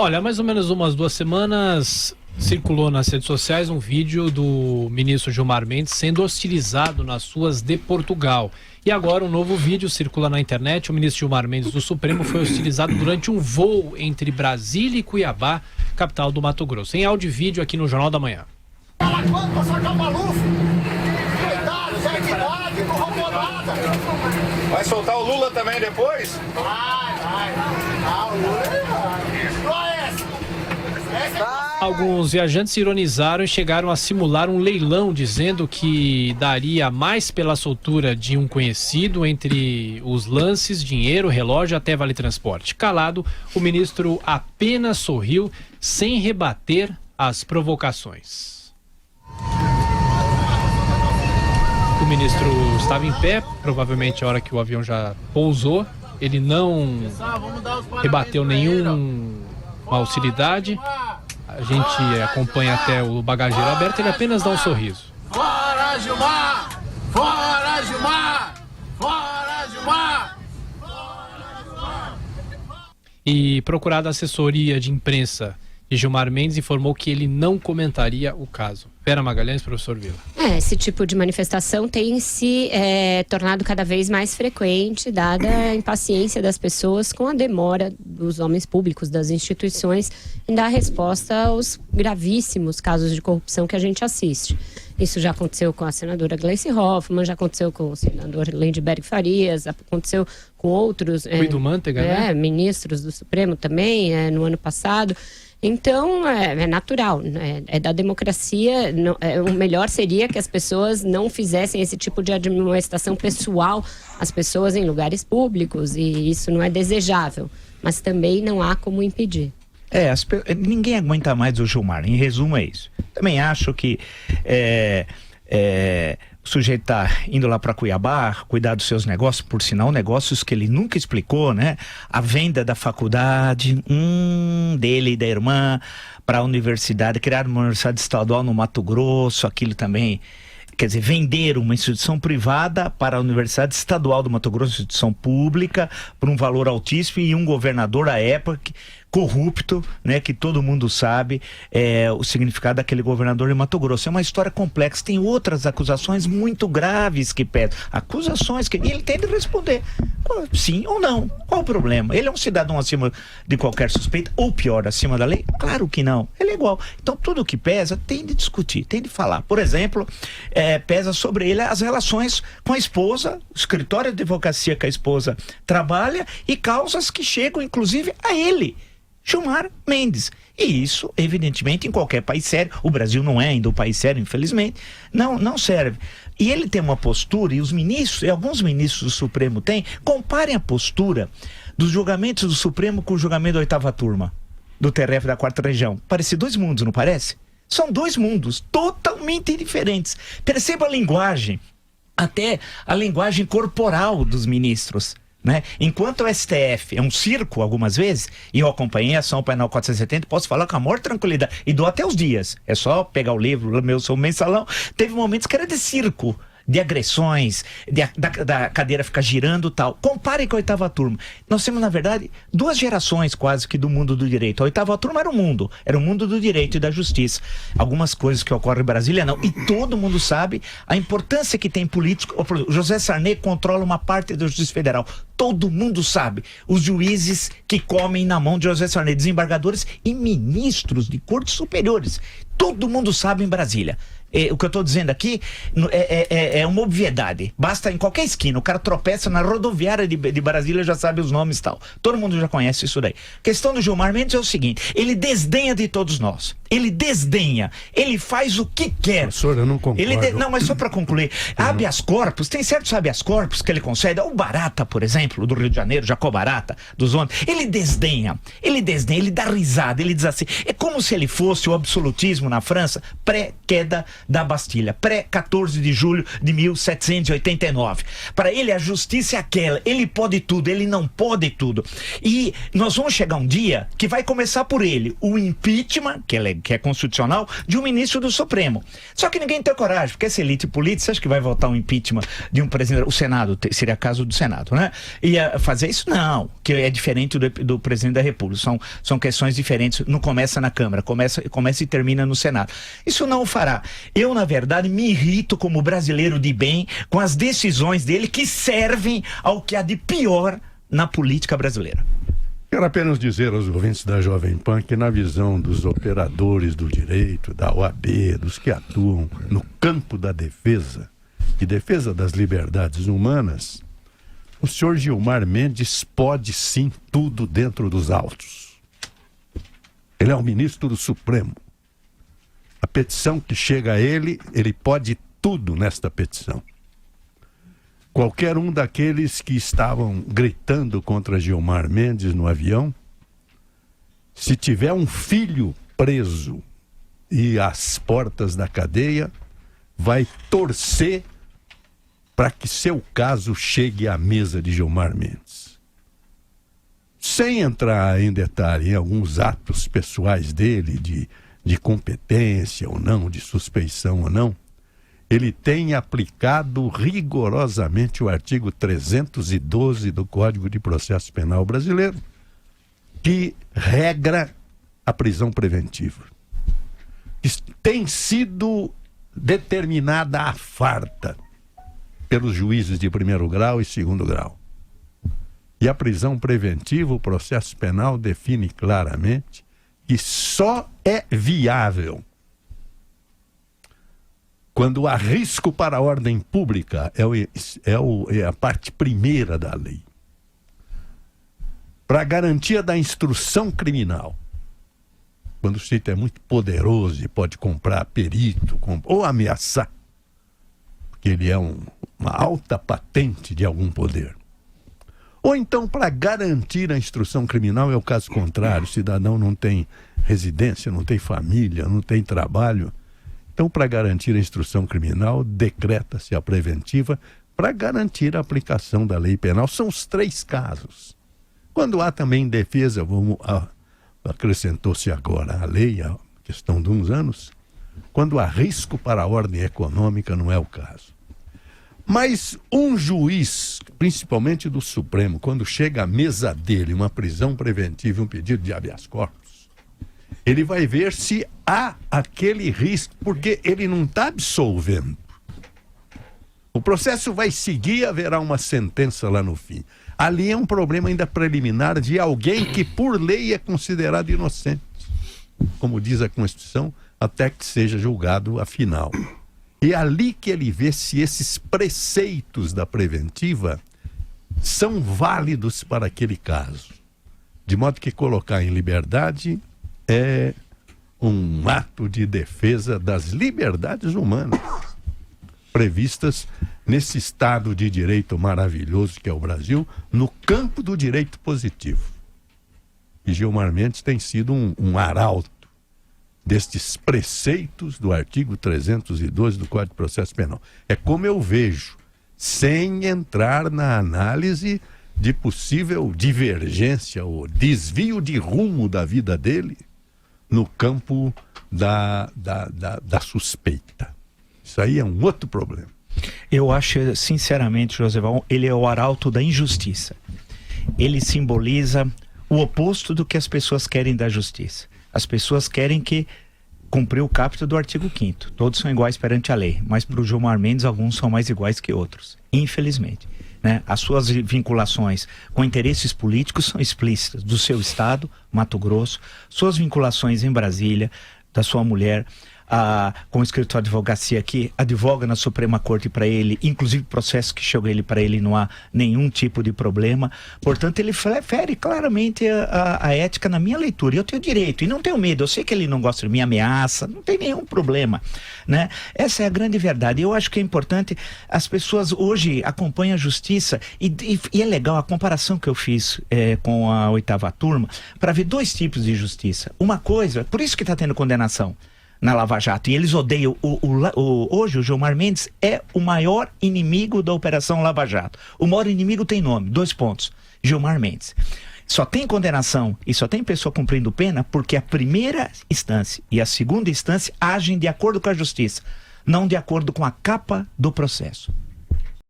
Olha, há mais ou menos umas 2 semanas circulou nas redes sociais um vídeo do ministro Gilmar Mendes sendo hostilizado nas ruas de Portugal. E agora um novo vídeo circula na internet. O ministro Gilmar Mendes do Supremo foi hostilizado durante um voo entre Brasília e Cuiabá, capital do Mato Grosso. Em áudio e vídeo aqui no Jornal da Manhã. Vai soltar o Lula também depois? Vai. O Lula Alguns viajantes ironizaram e chegaram a simular um leilão, dizendo que daria mais pela soltura de um conhecido entre os lances, dinheiro, relógio até vale transporte. Calado, o ministro apenas sorriu, sem rebater as provocações. O ministro estava em pé, provavelmente a hora que o avião já pousou. Ele não rebateu nenhuma hostilidade. A gente acompanha até o bagageiro aberto, ele apenas dá um sorriso. Fora Gilmar! Fora Gilmar! Fora Gilmar! E procurada a assessoria de imprensa de Gilmar Mendes informou que ele não comentaria o caso. Vera Magalhães, professor Vila. Esse tipo de manifestação tem se tornado cada vez mais frequente, dada a impaciência das pessoas com a demora dos homens públicos, das instituições, em dar resposta aos gravíssimos casos de corrupção que a gente assiste. Isso já aconteceu com a senadora Gleice Hoffmann, já aconteceu com o senador Lindbergh Farias, aconteceu com outros ministros do Supremo também, no ano passado. Então, é natural, é da democracia. O melhor seria que as pessoas não fizessem esse tipo de admoestação pessoal às pessoas em lugares públicos, e isso não é desejável, mas também não há como impedir. Ninguém aguenta mais o Gilmar, em resumo é isso. Também acho que o sujeito tá indo lá para Cuiabá, cuidar dos seus negócios, por sinal, negócios que ele nunca explicou, né? A venda da faculdade, dele e da irmã para a universidade, criar uma universidade estadual no Mato Grosso, aquilo também, quer dizer, vender uma instituição privada para a Universidade Estadual do Mato Grosso, instituição pública, por um valor altíssimo, e um governador à época corrupto, né, que todo mundo sabe o significado daquele governador em Mato Grosso. É uma história complexa, tem outras acusações muito graves que pesam, acusações que ele tem de responder, sim ou não, qual o problema? Ele é um cidadão acima de qualquer suspeita, ou pior, acima da lei? Claro que não, ele é igual. Então tudo que pesa tem de discutir, tem de falar. Por exemplo, pesa sobre ele as relações com a esposa, o escritório de advocacia que a esposa trabalha, e causas que chegam inclusive a ele, Gilmar Mendes. E isso, evidentemente, em qualquer país sério, o Brasil não é ainda um país sério, infelizmente, não serve. E ele tem uma postura, e os ministros, e alguns ministros do Supremo têm, comparem a postura dos julgamentos do Supremo com o julgamento da 8ª turma, do TRF da 4ª região. Parece 2 mundos, não parece? São 2 mundos totalmente diferentes. Perceba a linguagem, até a linguagem corporal dos ministros, né? Enquanto o STF é um circo algumas vezes, e eu acompanhei a ação penal 470, posso falar com a maior tranquilidade, e dou até os dias, é só pegar o livro, meu sou mensalão, teve momentos que era de circo, de agressões, da cadeira ficar girando e tal. Compare com a 8ª turma. Nós temos, na verdade, 2 gerações quase que do mundo do direito. A 8ª turma era o mundo do direito e da justiça. Algumas coisas que ocorrem em Brasília não. E todo mundo sabe a importância que tem político. O José Sarney controla uma parte da Justiça Federal. Todo mundo sabe. Os juízes que comem na mão de José Sarney, desembargadores e ministros de cortes superiores. Todo mundo sabe em Brasília. O que eu estou dizendo aqui é uma obviedade. Basta em qualquer esquina, o cara tropeça na rodoviária de Brasília, já sabe os nomes e tal. Todo mundo já conhece isso daí. A questão do Gilmar Mendes é o seguinte: ele desdenha de todos nós. Ele desdenha. Ele faz o que quer. Professor, eu não concordo. Não, mas só para concluir, habeas corpus, tem certos habeas corpus que ele concede. O Barata, por exemplo, do Rio de Janeiro, Jacob Barata, dos ontem. Ele desdenha, ele dá risada, ele diz assim, é como se ele fosse o absolutismo na França pré-queda da Bastilha, pré-14 de julho de 1789. Para ele a justiça é aquela, ele pode tudo, ele não pode tudo. E nós vamos chegar um dia que vai começar por ele, o impeachment, que é legal, que é constitucional, de um ministro do Supremo. Só que ninguém tem coragem, porque essa elite política, acha que vai votar um impeachment de um presidente, o Senado, seria caso do Senado, né? Ia fazer isso? Não, que é diferente do presidente da República, são questões diferentes, não começa na Câmara, começa e termina no Senado. Isso não o fará. Eu, na verdade, me irrito como brasileiro de bem com as decisões dele que servem ao que há de pior na política brasileira. Quero apenas dizer aos ouvintes da Jovem Pan que, na visão dos operadores do direito, da OAB, dos que atuam no campo da defesa e defesa das liberdades humanas, o senhor Gilmar Mendes pode sim tudo dentro dos autos. Ele é o ministro do Supremo. A petição que chega a ele pode tudo nesta petição. Qualquer um daqueles que estavam gritando contra Gilmar Mendes no avião, se tiver um filho preso e às portas da cadeia, vai torcer para que seu caso chegue à mesa de Gilmar Mendes. Sem entrar em detalhe em alguns atos pessoais dele, de competência ou não, de suspeição ou não, ele tem aplicado rigorosamente o artigo 312 do Código de Processo Penal brasileiro, que regra a prisão preventiva. Tem sido determinada à farta pelos juízes de primeiro grau e segundo grau. E a prisão preventiva, o processo penal define claramente que só é viável quando há risco para a ordem pública, é a parte primeira da lei. Para a garantia da instrução criminal, quando o sujeito é muito poderoso e pode comprar perito ou ameaçar, porque ele é uma alta patente de algum poder. Ou então, para garantir a instrução criminal, é o caso contrário, o cidadão não tem residência, não tem família, não tem trabalho. Então, para garantir a instrução criminal, decreta-se a preventiva para garantir a aplicação da lei penal. São os 3 casos. Quando há também defesa, acrescentou-se agora a lei, a questão de uns anos, quando há risco para a ordem econômica, não é o caso. Mas um juiz, principalmente do Supremo, quando chega à mesa dele uma prisão preventiva e um pedido de habeas corpus, ele vai ver se há aquele risco, porque ele não está absolvendo. O processo vai seguir, haverá uma sentença lá no fim. Ali é um problema ainda preliminar de alguém que, por lei, é considerado inocente. Como diz a Constituição, até que seja julgado afinal. E é ali que ele vê se esses preceitos da preventiva são válidos para aquele caso. De modo que colocar em liberdade é um ato de defesa das liberdades humanas previstas nesse Estado de direito maravilhoso que é o Brasil, no campo do direito positivo. E Gilmar Mendes tem sido um arauto destes preceitos do artigo 312 do Código de Processo Penal. É como eu vejo, sem entrar na análise de possível divergência ou desvio de rumo da vida dele no campo da suspeita. Isso aí é um outro problema. Eu acho, sinceramente, Joseval, ele é o arauto da injustiça. Ele simboliza o oposto do que as pessoas querem da justiça. As pessoas querem que cumprir o caput do artigo 5º. Todos são iguais perante a lei, mas para o Gilmar Mendes alguns são mais iguais que outros, infelizmente. Né? As suas vinculações com interesses políticos são explícitas, do seu estado, Mato Grosso, suas vinculações em Brasília, da sua mulher, com o escritório de advocacia que advoga na Suprema Corte para ele, inclusive processo que chegou para ele não há nenhum tipo de problema. Portanto, ele fere claramente a ética na minha leitura. E eu tenho direito, e não tenho medo. Eu sei que ele não gosta de mim, ameaça, não tem nenhum problema, né? Essa é a grande verdade. Eu acho que é importante, as pessoas hoje acompanham a justiça e é legal a comparação que eu fiz com a 8ª turma, para ver 2 tipos de justiça. Uma coisa, por isso que está tendo condenação na Lava Jato, e eles odeiam hoje o Gilmar Mendes é o maior inimigo da Operação Lava Jato. O maior inimigo tem nome, 2 pontos, Gilmar Mendes. Só tem condenação e só tem pessoa cumprindo pena porque a primeira instância e a segunda instância agem de acordo com a justiça, não de acordo com a capa do processo.